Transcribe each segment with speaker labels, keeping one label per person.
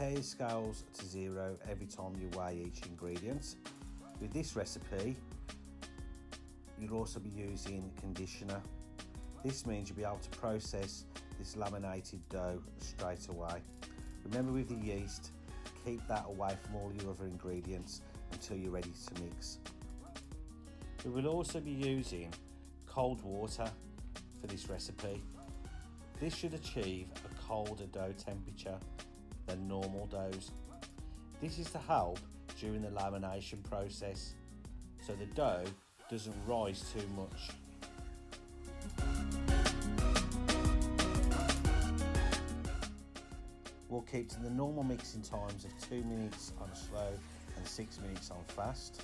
Speaker 1: Prepare your scales to 0 every time you weigh each ingredient. With this recipe, you'll also be using conditioner. This means you'll be able to process this laminated dough straight away. Remember, with the yeast, keep that away from all your other ingredients until you're ready to mix. We will also be using cold water for this recipe. This should achieve a colder dough temperature than normal doughs. This is to help during the lamination process, so the dough doesn't rise too much. We'll keep to the normal mixing times of 2 minutes on slow and 6 minutes on fast.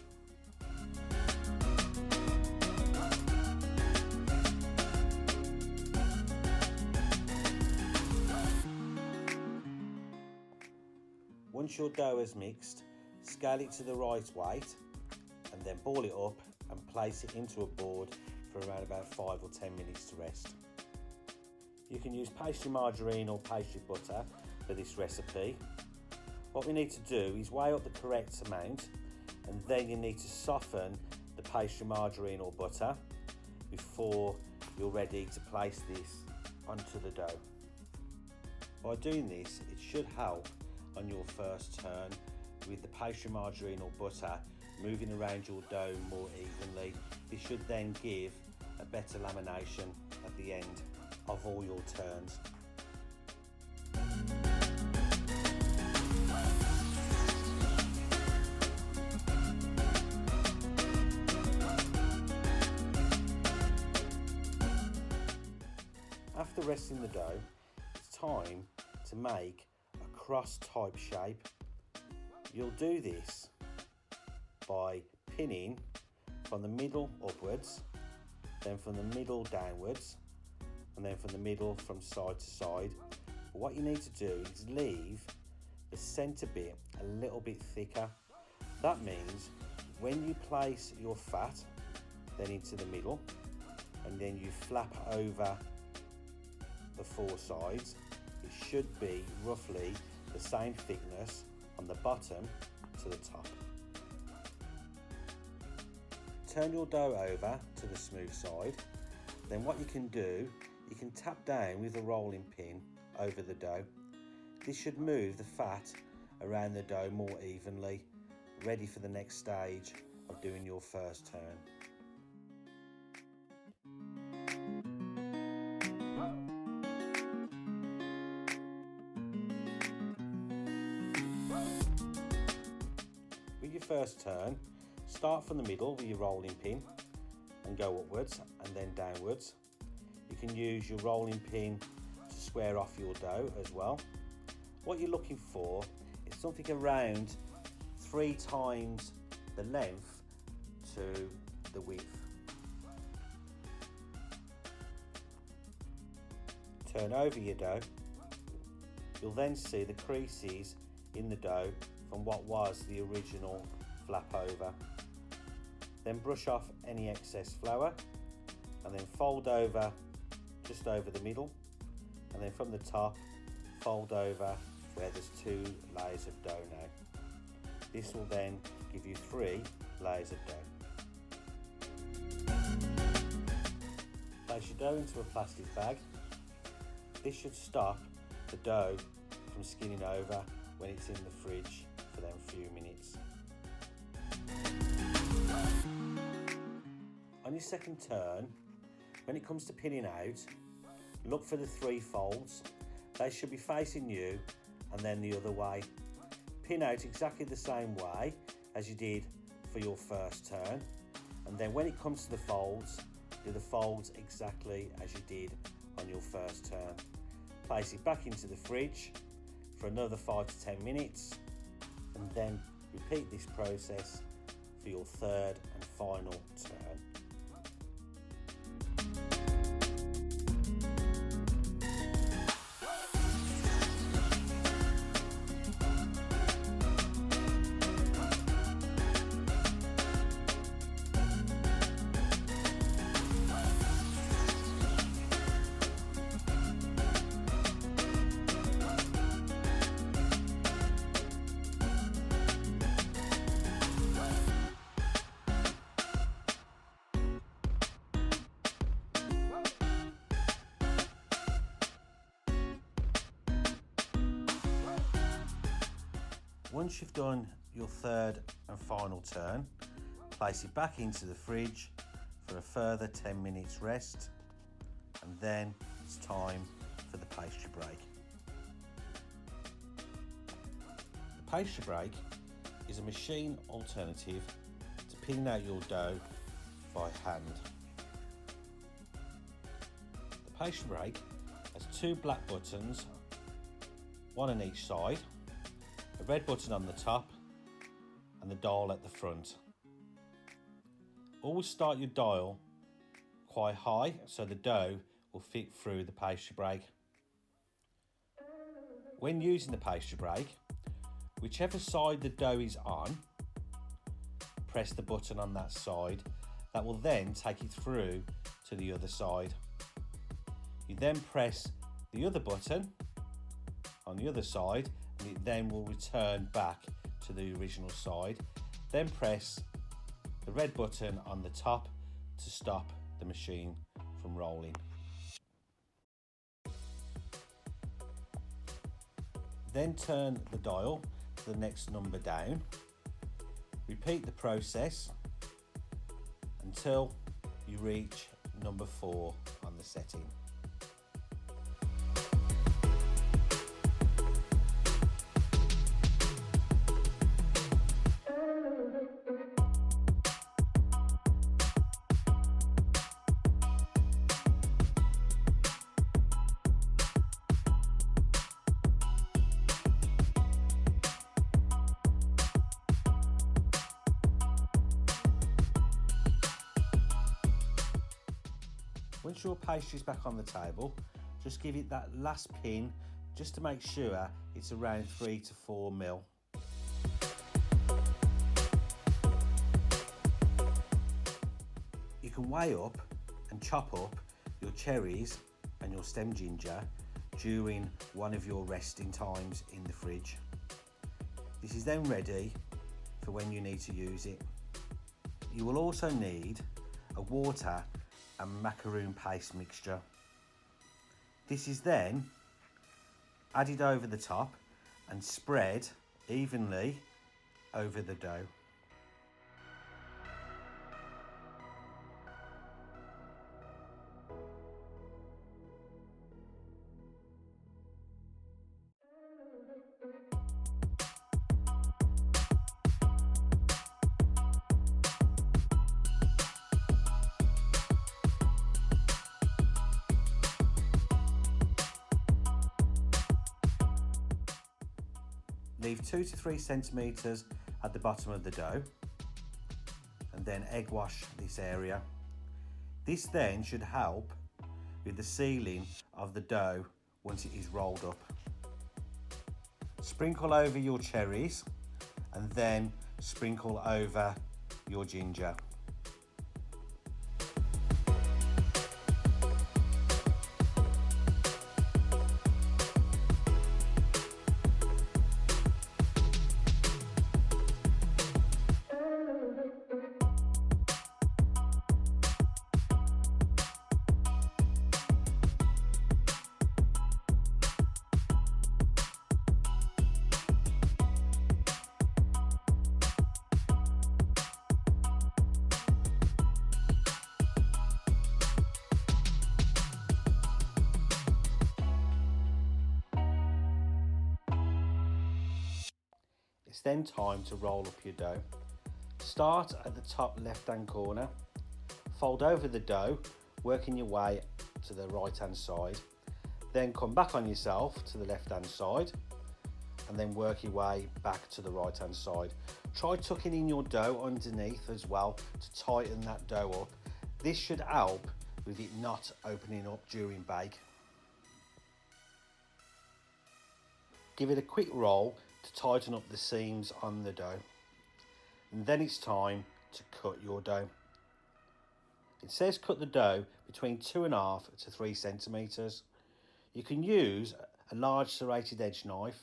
Speaker 1: Once your dough is mixed, scale it to the right weight and then ball it up and place it into a board for around about 5 or 10 minutes to rest. You can use pastry margarine or pastry butter for this recipe. What we need to do is weigh up the correct amount, and then you need to soften the pastry margarine or butter before you're ready to place this onto the dough. By doing this, it should help on your first turn with the pastry margarine or butter moving around your dough more evenly. This should then give a better lamination at the end of all your turns. After resting the dough, it's time to make a cross type shape. You'll do this by pinning from the middle upwards, then from the middle downwards, and then from the middle from side to side. But what you need to do is leave the centre bit a little bit thicker. That means when you place your fat then into the middle, and then you flap over the 4 sides, it should be roughly the same thickness on the bottom to the top. Turn your dough over to the smooth side. Then what you can do, you can tap down with a rolling pin over the dough. This should move the fat around the dough more evenly, ready for the next stage of doing your first turn. With your first turn, start from the middle with your rolling pin and go upwards and then downwards. You can use your rolling pin to square off your dough as well. What you're looking for is something around 3 times the length to the width. Turn over your dough. You'll then see the creases in the dough from what was the original flap over. Then brush off any excess flour and then fold over just over the middle, and then from the top fold over where there's 2 layers of dough now. This will then give you 3 layers of dough. Place your dough into a plastic bag. This should stop the dough from skinning over when it's in the fridge for them few minutes. On your second turn, when it comes to pinning out, look for the 3 folds. They should be facing you and then the other way. Pin out exactly the same way as you did for your first turn, and then when it comes to the folds, do the folds exactly as you did on your first turn. Place it back into the fridge for another 5 to 10 minutes, and then repeat this process for your third and final turn. Once you've done your third and final turn, place it back into the fridge for a further 10 minutes rest, and then it's time for the pastry break. The pastry break is a machine alternative to pinning out your dough by hand. The pastry break has two black buttons, one on each side, a red button on the top and the dial at the front. Always start your dial quite high so the dough will fit through the pastry break. When using the pastry break, whichever side the dough is on, press the button on that side. That will then take it through to the other side. You then press the other button on the other side and it then will return back to the original side. Then press the red button on the top to stop the machine from rolling. Then turn the dial to the next number down. Repeat the process until you reach number 4 on the setting. Once your pastry is back on the table, just give it that last pin just to make sure it's around 3 to 4 mil. You can weigh up and chop up your cherries and your stem ginger during one of your resting times in the fridge. This is then ready for when you need to use it. You will also need a water and macaroon paste mixture. This is then added over the top and spread evenly over the dough. Leave 2 to 3 centimetres at the bottom of the dough and then egg wash this area. This then should help with the sealing of the dough once it is rolled up. Sprinkle over your cherries and then sprinkle over your ginger. It's then time to roll up your dough. Start at the top left hand corner, fold over the dough, working your way to the right hand side, then come back on yourself to the left hand side and then work your way back to the right hand side. Try tucking in your dough underneath as well to tighten that dough up. This should help with it not opening up during bake. Give it a quick roll to tighten up the seams on the dough. And then it's time to cut your dough. It says cut the dough between 2.5 to 3 centimetres. You can use a large serrated edge knife.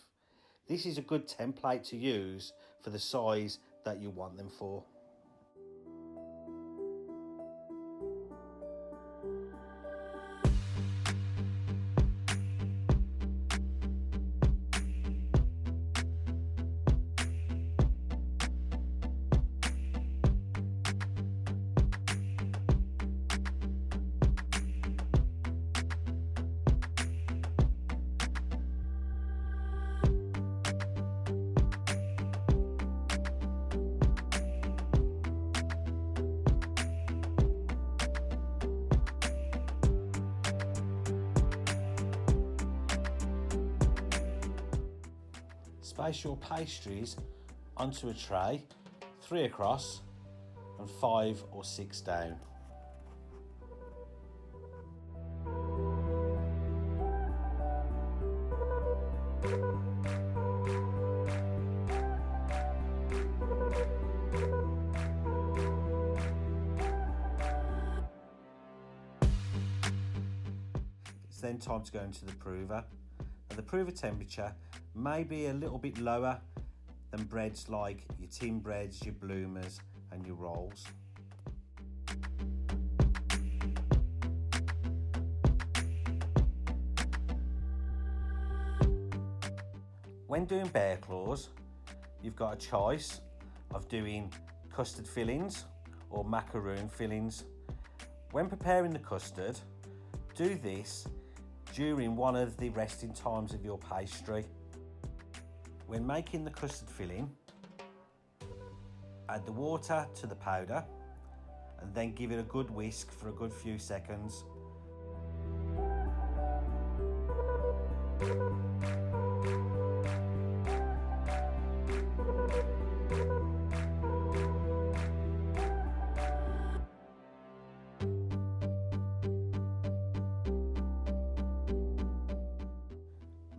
Speaker 1: This is a good template to use for the size that you want them for. Space your pastries onto a tray, 3 across and 5 or 6 down. It's then time to go into the prover. Now the prover temperature may be a little bit lower than breads like your tin breads, your bloomers and your rolls. When doing bear claws, you've got a choice of doing custard fillings or macaroon fillings. When preparing the custard, do this during one of the resting times of your pastry. When making the custard filling, add the water to the powder and then give it a good whisk for a good few seconds.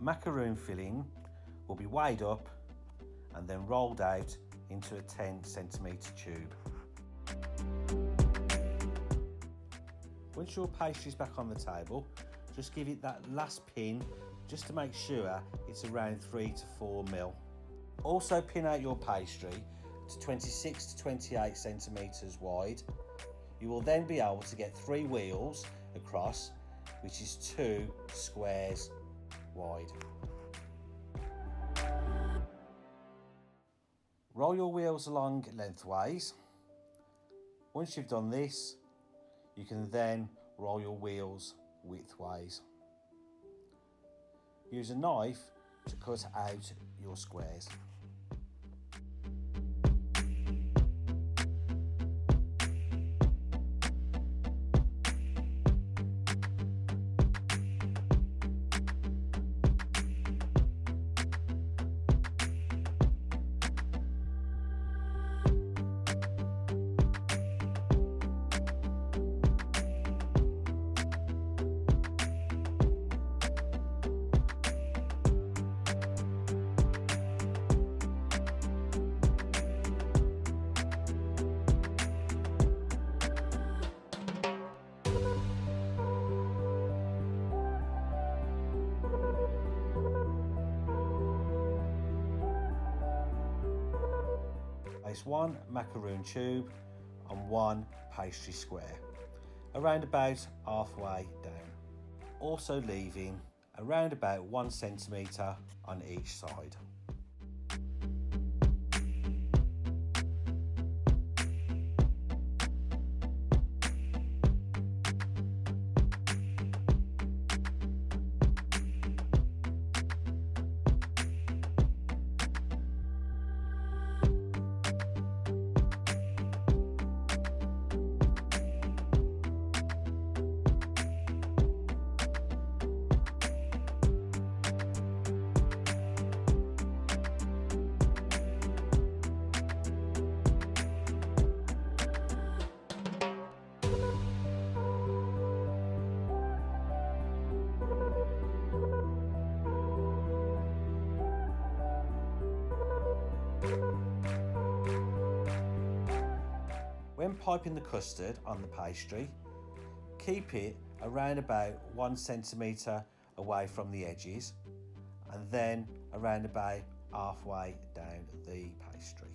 Speaker 1: Macaroon filling will be weighed up and then rolled out into a 10cm tube. Once your pastry is back on the table, just give it that last pin just to make sure it's around 3 to 4 mil. Also pin out your pastry to 26 to 28 centimetres wide. You will then be able to get 3 wheels across, which is 2 squares wide. Roll your wheels along lengthways. Once you've done this, you can then roll your wheels widthways. Use a knife to cut out your squares. Place 1 macaroon tube on 1 pastry square, around about halfway down, also leaving around about 1 centimetre on each side. When piping the custard on the pastry, keep it around about 1 centimetre away from the edges and then around about halfway down the pastry.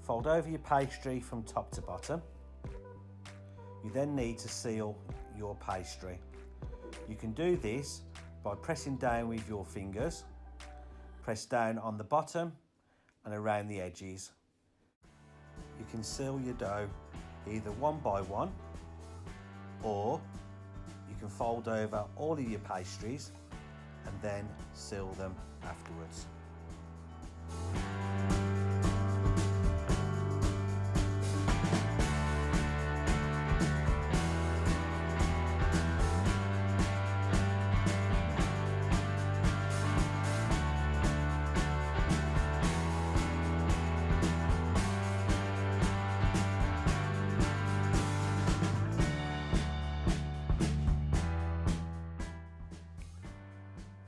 Speaker 1: Fold over your pastry from top to bottom. You then need to seal your pastry. You can do this by pressing down with your fingers. Press down on the bottom and around the edges. You can seal your dough either one by one, or you can fold over all of your pastries and then seal them afterwards.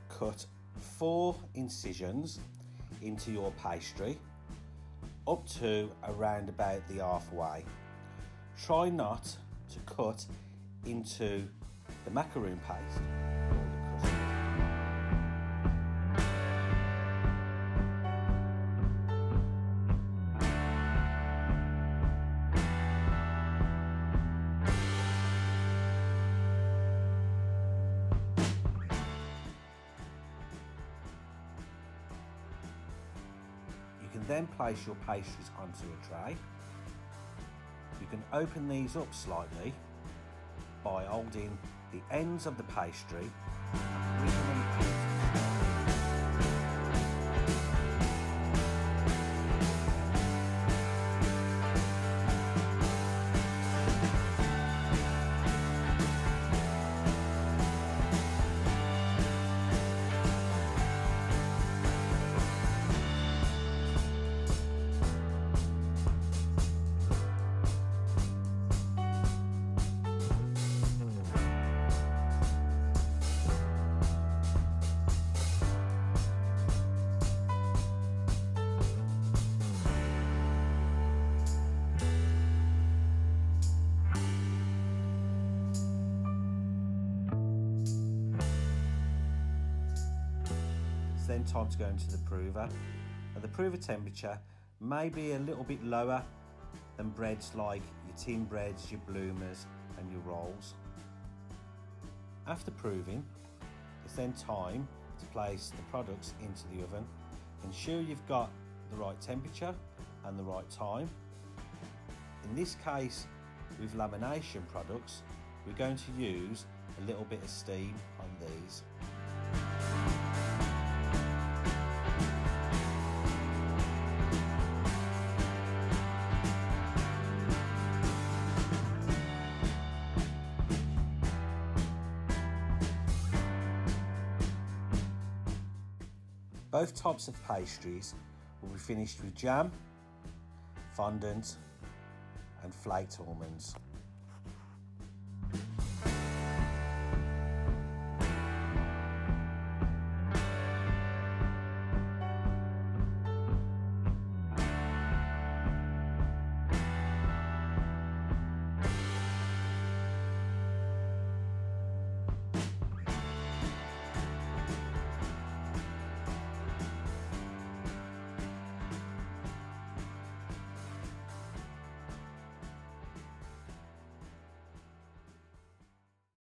Speaker 1: Cut 4 incisions into your pastry up to around about the halfway. Try not to cut into the macaroon paste or the custard. You can then place your pastries onto a tray. You can open these up slightly by holding the ends of the pastry and bringing them into the tray. It's then time to go into the prover. Now the prover temperature may be a little bit lower than breads like your tin breads, your bloomers and your rolls. After proving, it's then time to place the products into the oven. Ensure you've got the right temperature and the right time. In this case, with lamination products, we're going to use a little bit of steam on these. Both types of pastries will be finished with jam, fondant and flaked almonds.